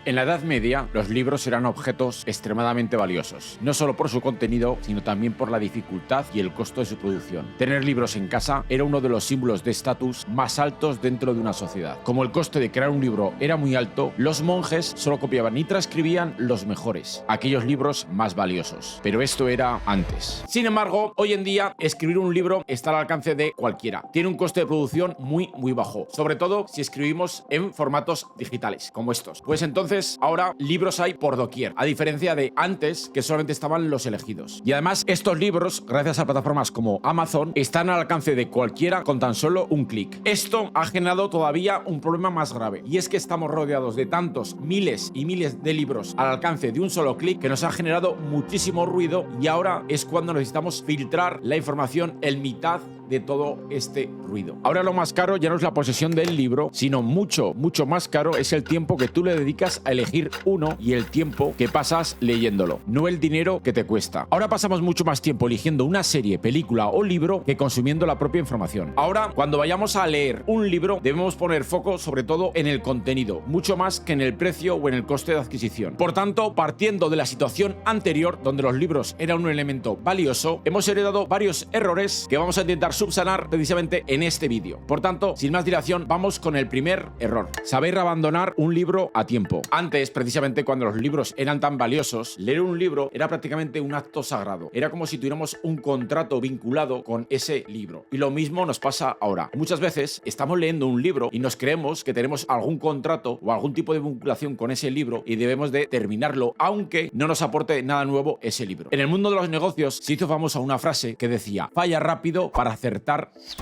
En la Edad Media, los libros eran objetos extremadamente valiosos, no solo por su contenido, sino también por la dificultad y el costo de su producción. Tener libros en casa era uno de los símbolos de estatus más altos dentro de una sociedad. Como el coste de crear un libro era muy alto, los monjes solo copiaban y transcribían los mejores, aquellos libros más valiosos. Pero esto era antes. Sin embargo, hoy en día, escribir un libro está al alcance de cualquiera. Tiene un coste de producción muy bajo, sobre todo si escribimos en formatos digitales, como estos. Pues entonces, ahora libros hay por doquier, a diferencia de antes, que solamente estaban los elegidos. Y además, estos libros, gracias a plataformas como Amazon, están al alcance de cualquiera con tan solo un clic. Esto ha generado todavía un problema más grave, y es que estamos rodeados de tantos miles y miles de libros al alcance de un solo clic que nos ha generado muchísimo ruido, y ahora es cuando necesitamos filtrar la información en mitad de todo este ruido. Ahora lo más caro ya no es la posesión del libro, sino mucho más caro es el tiempo que tú le dedicas a elegir uno y el tiempo que pasas leyéndolo, no el dinero que te cuesta. Ahora pasamos mucho más tiempo eligiendo una serie, película o libro que consumiendo la propia información. Ahora, cuando vayamos a leer un libro, debemos poner foco sobre todo en el contenido, mucho más que en el precio o en el coste de adquisición. Por tanto, partiendo de la situación anterior, donde los libros eran un elemento valioso, hemos heredado varios errores que vamos a intentar subsanar precisamente en este vídeo. Por tanto, sin más dilación, vamos con el primer error: saber abandonar un libro a tiempo. Antes, precisamente cuando los libros eran tan valiosos, leer un libro era prácticamente un acto sagrado. Era como si tuviéramos un contrato vinculado con ese libro. Y lo mismo nos pasa ahora. Muchas veces estamos leyendo un libro y nos creemos que tenemos algún contrato o algún tipo de vinculación con ese libro y debemos de terminarlo, aunque no nos aporte nada nuevo ese libro. En el mundo de los negocios se hizo famosa una frase que decía: falla rápido para acertar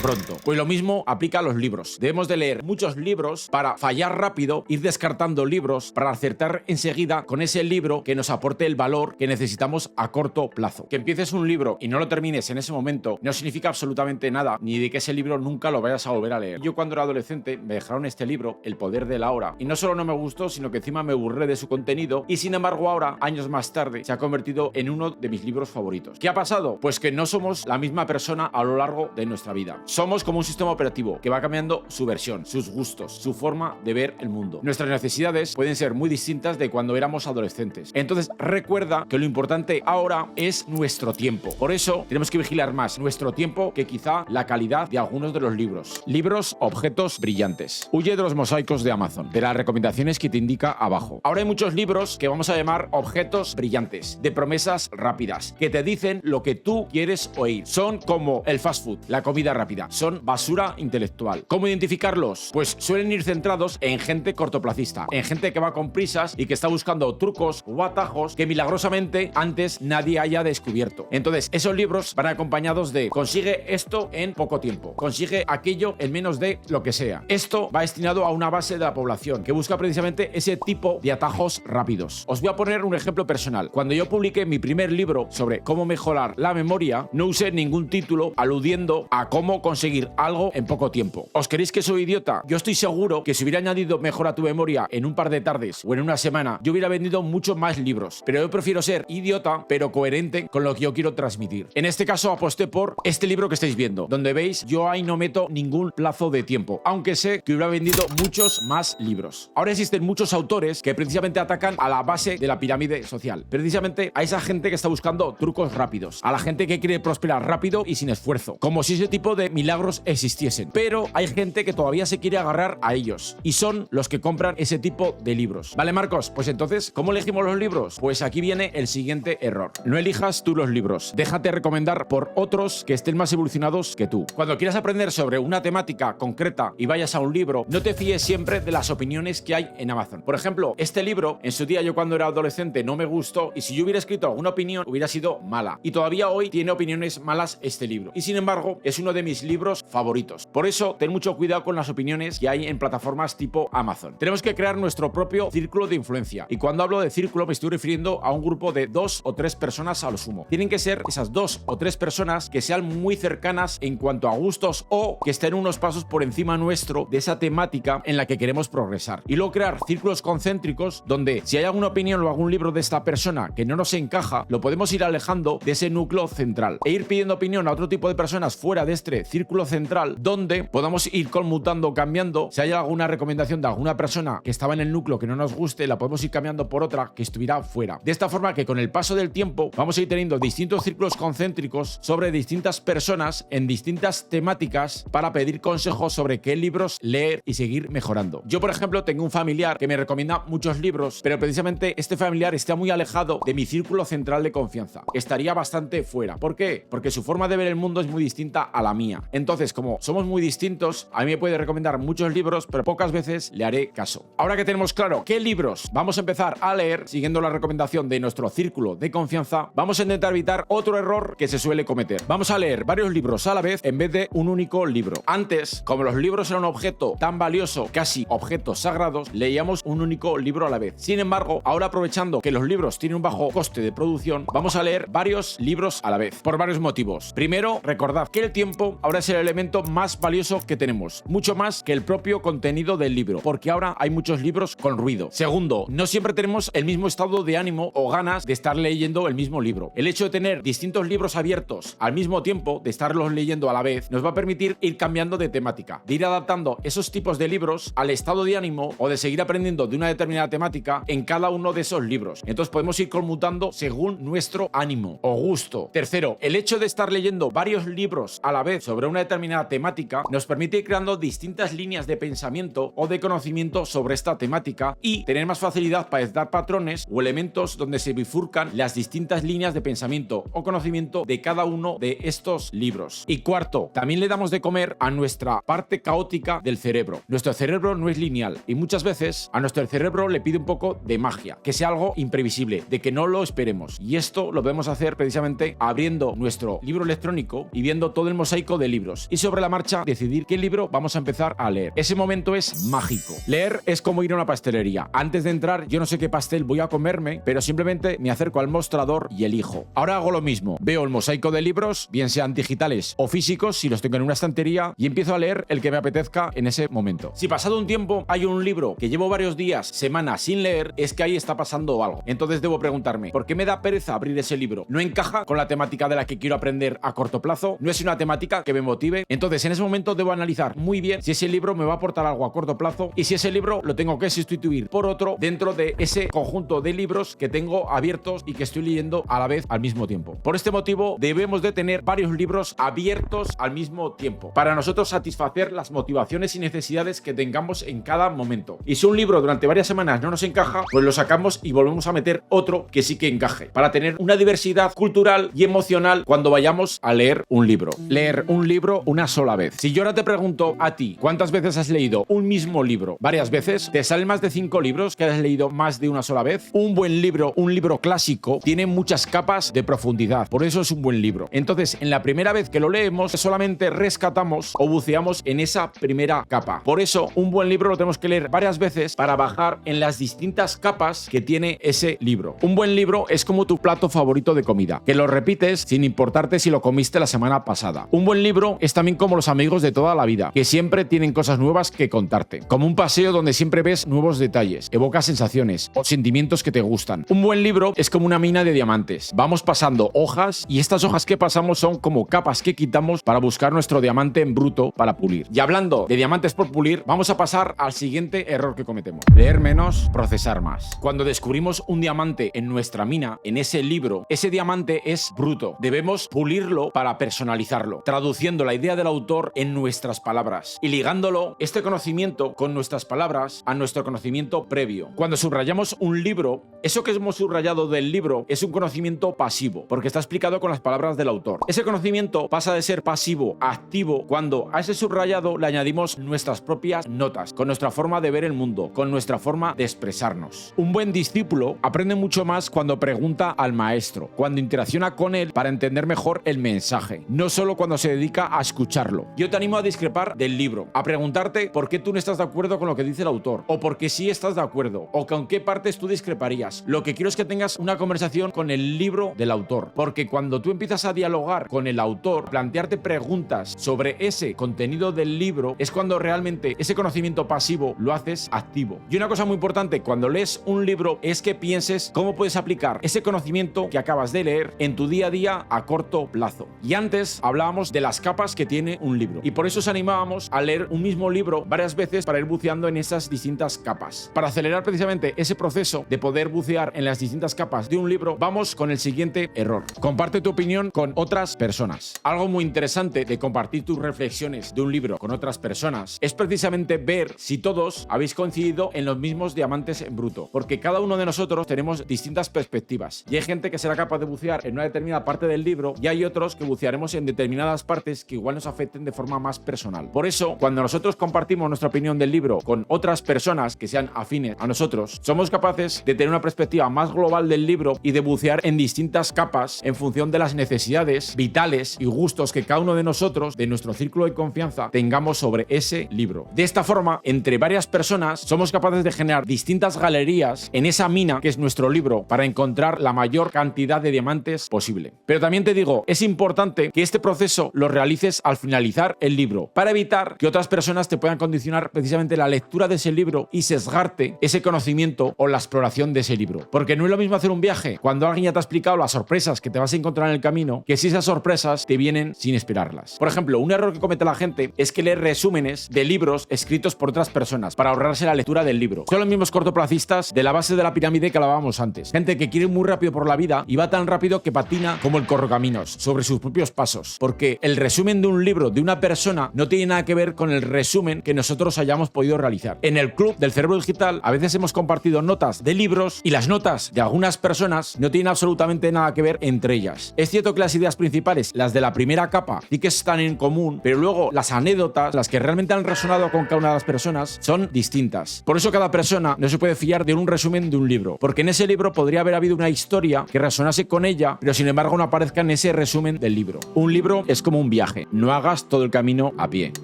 pronto. Pues lo mismo aplica a los libros. Debemos de leer muchos libros para fallar rápido, ir descartando libros para acertar enseguida con ese libro que nos aporte el valor que necesitamos a corto plazo. Que empieces un libro y no lo termines en ese momento no significa absolutamente nada, ni de que ese libro nunca lo vayas a volver a leer. Yo cuando era adolescente me dejaron este libro, El poder de la hora, y no solo no me gustó, sino que encima me aburré de su contenido, y sin embargo ahora, años más tarde, se ha convertido en uno de mis libros favoritos. ¿Qué ha pasado? Pues que no somos la misma persona a lo largo de nuestra vida. Somos como un sistema operativo que va cambiando su versión, sus gustos, su forma de ver el mundo. Nuestras necesidades pueden ser muy distintas de cuando éramos adolescentes. Entonces recuerda que lo importante ahora es nuestro tiempo. Por eso tenemos que vigilar más nuestro tiempo que quizá la calidad de algunos de los libros. Libros, objetos brillantes. Huye de los mosaicos de Amazon, de las recomendaciones que te indica abajo. Ahora hay muchos libros que vamos a llamar objetos brillantes, de promesas rápidas, que te dicen lo que tú quieres oír. Son como el fast food, la comida rápida. Son basura intelectual. ¿Cómo identificarlos? Pues suelen ir centrados en gente cortoplacista, en gente que va con prisas y que está buscando trucos o atajos que milagrosamente antes nadie haya descubierto. Entonces, esos libros van acompañados de: consigue esto en poco tiempo, consigue aquello en menos de lo que sea. Esto va destinado a una base de la población que busca precisamente ese tipo de atajos rápidos. Os voy a poner un ejemplo personal. Cuando yo publiqué mi primer libro sobre cómo mejorar la memoria, no usé ningún título aludiendo a cómo conseguir algo en poco tiempo. ¿Os creéis que soy idiota? Yo estoy seguro que si hubiera añadido mejora tu memoria en un par de tardes o en una semana, yo hubiera vendido muchos más libros. Pero yo prefiero ser idiota, pero coherente con lo que yo quiero transmitir. En este caso aposté por este libro que estáis viendo, donde veis, yo ahí no meto ningún plazo de tiempo, aunque sé que hubiera vendido muchos más libros. Ahora existen muchos autores que precisamente atacan a la base de la pirámide social, precisamente a esa gente que está buscando trucos rápidos, a la gente que quiere prosperar rápido y sin esfuerzo, como si ese tipo de milagros existiesen. Pero hay gente que todavía se quiere agarrar a ellos, y son los que compran ese tipo de libros. ¿Vale, Marcos? Pues entonces, ¿cómo elegimos los libros? Pues aquí viene el siguiente error. No elijas tú los libros. Déjate recomendar por otros que estén más evolucionados que tú. Cuando quieras aprender sobre una temática concreta y vayas a un libro, no te fíes siempre de las opiniones que hay en Amazon. Por ejemplo, este libro, en su día yo cuando era adolescente no me gustó, y si yo hubiera escrito alguna opinión hubiera sido mala. Y todavía hoy tiene opiniones malas este libro. Y sin embargo, es uno de mis libros favoritos. Por eso, ten mucho cuidado con las opiniones que hay en plataformas tipo Amazon. Tenemos que crear nuestro propio círculo de influencia. Y cuando hablo de círculo me estoy refiriendo a un grupo de 2 o 3 personas a lo sumo. Tienen que ser esas 2 o 3 personas que sean muy cercanas en cuanto a gustos o que estén unos pasos por encima nuestro de esa temática en la que queremos progresar. Y luego crear círculos concéntricos donde si hay alguna opinión o algún libro de esta persona que no nos encaja, lo podemos ir alejando de ese núcleo central e ir pidiendo opinión a otro tipo de personas fuera de este círculo central donde podamos ir conmutando, cambiando. Si hay alguna recomendación de alguna persona que estaba en el núcleo que no nos guste, la podemos ir cambiando por otra que estuviera fuera. De esta forma que con el paso del tiempo vamos a ir teniendo distintos círculos concéntricos sobre distintas personas en distintas temáticas para pedir consejos sobre qué libros leer y seguir mejorando. Yo, por ejemplo, tengo un familiar que me recomienda muchos libros, pero precisamente este familiar está muy alejado de mi círculo central de confianza. Estaría bastante fuera. ¿Por qué? Porque su forma de ver el mundo es muy distinta a la mía. Entonces, como somos muy distintos, a mí me puede recomendar muchos libros, pero pocas veces le haré caso. Ahora que tenemos claro qué libros vamos a empezar a leer, siguiendo la recomendación de nuestro círculo de confianza, vamos a intentar evitar otro error que se suele cometer. Vamos a leer varios libros a la vez en vez de un único libro. Antes, como los libros eran un objeto tan valioso, casi objetos sagrados, leíamos un único libro a la vez. Sin embargo, ahora aprovechando que los libros tienen un bajo coste de producción, vamos a leer varios libros a la vez, por varios motivos. Primero, recordad que el tiempo ahora es el elemento más valioso que tenemos, mucho más que el propio contenido del libro, porque ahora hay muchos libros con ruido. Segundo, no siempre tenemos el mismo estado de ánimo o ganas de estar leyendo el mismo libro. El hecho de tener distintos libros abiertos al mismo tiempo, de estarlos leyendo a la vez, nos va a permitir ir cambiando de temática, de ir adaptando esos tipos de libros al estado de ánimo o de seguir aprendiendo de una determinada temática en cada uno de esos libros. Entonces podemos ir conmutando según nuestro ánimo o gusto. Tercero, el hecho de estar leyendo varios libros a la vez sobre una determinada temática nos permite ir creando distintas líneas de pensamiento o de conocimiento sobre esta temática y tener más facilidad para detectar patrones o elementos donde se bifurcan las distintas líneas de pensamiento o conocimiento de cada uno de estos libros. Y cuarto, también le damos de comer a nuestra parte caótica del cerebro. Nuestro cerebro no es lineal y muchas veces a nuestro cerebro le pide un poco de magia, que sea algo imprevisible, de que no lo esperemos. Y esto lo podemos hacer precisamente abriendo nuestro libro electrónico y viendo todo el mosaico de libros y sobre la marcha decidir qué libro vamos a empezar a leer. Ese momento es mágico. Leer es como ir a una pastelería. Antes de entrar, yo no sé qué pastel voy a comerme, pero simplemente me acerco al mostrador y elijo. Ahora hago lo mismo. Veo el mosaico de libros, bien sean digitales o físicos, si los tengo en una estantería, y empiezo a leer el que me apetezca en ese momento. Si pasado un tiempo hay un libro que llevo varios días, semanas sin leer, es que ahí está pasando algo. Entonces debo preguntarme, ¿por qué me da pereza abrir ese libro? ¿No encaja con la temática de la que quiero aprender a corto plazo? ¿No es una temática que me motive? Entonces en ese momento debo analizar muy bien si ese libro me va a aportar algo a corto plazo y si ese libro lo tengo que sustituir por otro dentro de ese conjunto de libros que tengo abiertos y que estoy leyendo a la vez al mismo tiempo. Por este motivo debemos de tener varios libros abiertos al mismo tiempo para nosotros satisfacer las motivaciones y necesidades que tengamos en cada momento. Y si un libro durante varias semanas no nos encaja, pues lo sacamos y volvemos a meter otro que sí que encaje, para tener una diversidad cultural y emocional cuando vayamos a leer un libro. Leer un libro una sola vez. Si yo ahora te pregunto a ti, ¿cuántas veces has leído un mismo libro? ¿Varias veces? ¿Te salen más de 5 libros que has leído más de una sola vez? Un buen libro, un libro clásico, tiene muchas capas de profundidad, por eso es un buen libro. Entonces, en la primera vez que lo leemos, solamente rescatamos o buceamos en esa primera capa. Por eso, un buen libro lo tenemos que leer varias veces para bajar en las distintas capas que tiene ese libro. Un buen libro es como tu plato favorito de comida, que lo repites sin importarte si lo comiste la semana pasada. Un buen libro es también como los amigos de toda la vida, que siempre tienen cosas nuevas que contarte. Como un paseo donde siempre ves nuevos detalles, evoca sensaciones o sentimientos que te gustan. Un buen libro es como una mina de diamantes. Vamos pasando hojas y estas hojas que pasamos son como capas que quitamos para buscar nuestro diamante en bruto para pulir. Y hablando de diamantes por pulir, vamos a pasar al siguiente error que cometemos. Leer menos, procesar más. Cuando descubrimos un diamante en nuestra mina, en ese libro, ese diamante es bruto. Debemos pulirlo para personalizarlo, traduciendo la idea del autor en nuestras palabras y ligándolo, este conocimiento, con nuestras palabras a nuestro conocimiento previo. Cuando subrayamos un libro, eso que hemos subrayado del libro es un conocimiento pasivo, porque está explicado con las palabras del autor. Ese conocimiento pasa de ser pasivo a activo cuando a ese subrayado le añadimos nuestras propias notas, con nuestra forma de ver el mundo, con nuestra forma de expresarnos. Un buen discípulo aprende mucho más cuando pregunta al maestro, cuando interacciona con él para entender mejor el mensaje, no solo cuando se dedica a escucharlo. Yo te animo a discrepar del libro, a preguntarte por qué tú no estás de acuerdo con lo que dice el autor, o por qué sí estás de acuerdo, o con qué partes tú discreparías, personas. Lo que quiero es que tengas una conversación con el libro del autor, porque cuando tú empiezas a dialogar con el autor, plantearte preguntas sobre ese contenido del libro, es cuando realmente ese conocimiento pasivo lo haces activo. Y una cosa muy importante cuando lees un libro es que pienses cómo puedes aplicar ese conocimiento que acabas de leer en tu día a día a corto plazo. Y antes hablábamos de las capas que tiene un libro, y por eso os animábamos a leer un mismo libro varias veces para ir buceando en esas distintas capas. Para acelerar precisamente ese proceso de poder bucear en las distintas capas de un libro, vamos con el siguiente error. Comparte tu opinión con otras personas. Algo muy interesante de compartir tus reflexiones de un libro con otras personas es precisamente ver si todos habéis coincidido en los mismos diamantes en bruto, porque cada uno de nosotros tenemos distintas perspectivas y hay gente que será capaz de bucear en una determinada parte del libro y hay otros que bucearemos en determinadas partes que igual nos afecten de forma más personal. Por eso, cuando nosotros compartimos nuestra opinión del libro con otras personas que sean afines a nosotros, somos capaces de tener una perspectiva más global del libro y de bucear en distintas capas en función de las necesidades vitales y gustos que cada uno de nosotros, de nuestro círculo de confianza, tengamos sobre ese libro. De esta forma, entre varias personas, somos capaces de generar distintas galerías en esa mina que es nuestro libro para encontrar la mayor cantidad de diamantes posible. Pero también te digo, es importante que este proceso lo realices al finalizar el libro, para evitar que otras personas te puedan condicionar precisamente la lectura de ese libro y sesgarte ese conocimiento o la exploración de ese libro. Porque no es lo mismo hacer un viaje cuando alguien ya te ha explicado las sorpresas que te vas a encontrar en el camino, que si esas sorpresas te vienen sin esperarlas. Por ejemplo, un error que comete la gente es que lee resúmenes de libros escritos por otras personas para ahorrarse la lectura del libro. Son los mismos cortoplacistas de la base de la pirámide que hablábamos antes. Gente que quiere ir muy rápido por la vida y va tan rápido que patina como el correcaminos sobre sus propios pasos. Porque el resumen de un libro de una persona no tiene nada que ver con el resumen que nosotros hayamos podido realizar. En el Club del Cerebro Digital a veces hemos compartido notas de libros y las notas de algunas personas no tienen absolutamente nada que ver entre ellas. Es cierto que las ideas principales, las de la primera capa, sí que están en común, pero luego las anécdotas, las que realmente han resonado con cada una de las personas, son distintas. Por eso cada persona no se puede fiar de un resumen de un libro, porque en ese libro podría haber habido una historia que resonase con ella, pero sin embargo no aparezca en ese resumen del libro. Un libro es como un viaje, no hagas todo el camino a pie.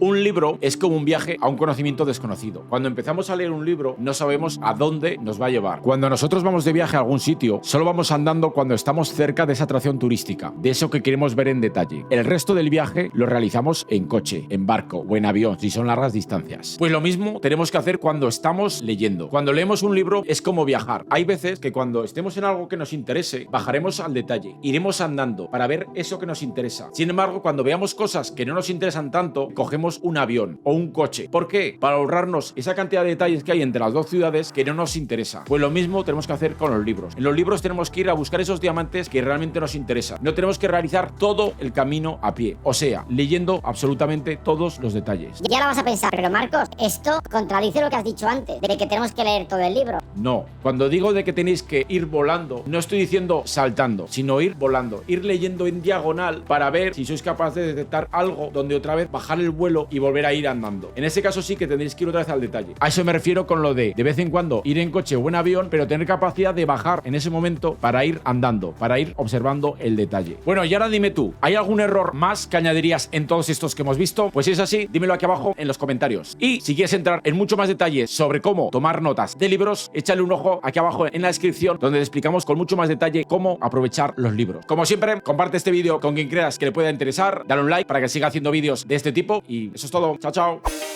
Un libro es como un viaje a un conocimiento desconocido. Cuando empezamos a leer un libro no sabemos a dónde nos va a llevar. Cuando nosotros vamos de viaje a algún sitio, solo vamos andando cuando estamos cerca de esa atracción turística, de eso que queremos ver en detalle. El resto del viaje lo realizamos en coche, en barco o en avión, si son largas distancias. Pues lo mismo tenemos que hacer cuando estamos leyendo. Cuando leemos un libro es como viajar. Hay veces que cuando estemos en algo que nos interese, bajaremos al detalle, iremos andando para ver eso que nos interesa. Sin embargo, cuando veamos cosas que no nos interesan tanto, cogemos un avión o un coche. ¿Por qué? Para ahorrarnos esa cantidad de detalles que hay entre las dos ciudades que no nos interesa. Pues lo mismo tenemos que hacer con los libros. En los libros tenemos que ir a buscar esos diamantes que realmente nos interesan. No tenemos que realizar todo el camino a pie, o sea, leyendo absolutamente todos los detalles. Y ahora vas a pensar, pero Marcos, esto contradice lo que has dicho antes, de que tenemos que leer todo el libro. No, cuando digo de que tenéis que ir volando, no estoy diciendo saltando, sino ir volando, ir leyendo en diagonal para ver si sois capaces de detectar algo donde otra vez bajar el vuelo y volver a ir andando. En ese caso sí que tendréis que ir otra vez al detalle. A eso me refiero con lo de vez en cuando ir en coche o en avión, pero tener capacidad de bajar en ese momento para ir andando, para ir observando el detalle. Bueno, y ahora dime tú, ¿hay algún error más que añadirías en todos estos que hemos visto? Pues si es así, dímelo aquí abajo en los comentarios. Y si quieres entrar en mucho más detalles sobre cómo tomar notas de libros, échale un ojo aquí abajo en la descripción, donde te explicamos con mucho más detalle cómo aprovechar los libros. Como siempre, comparte este vídeo con quien creas que le pueda interesar, dale un like para que siga haciendo vídeos de este tipo y eso es todo. Chao, chao.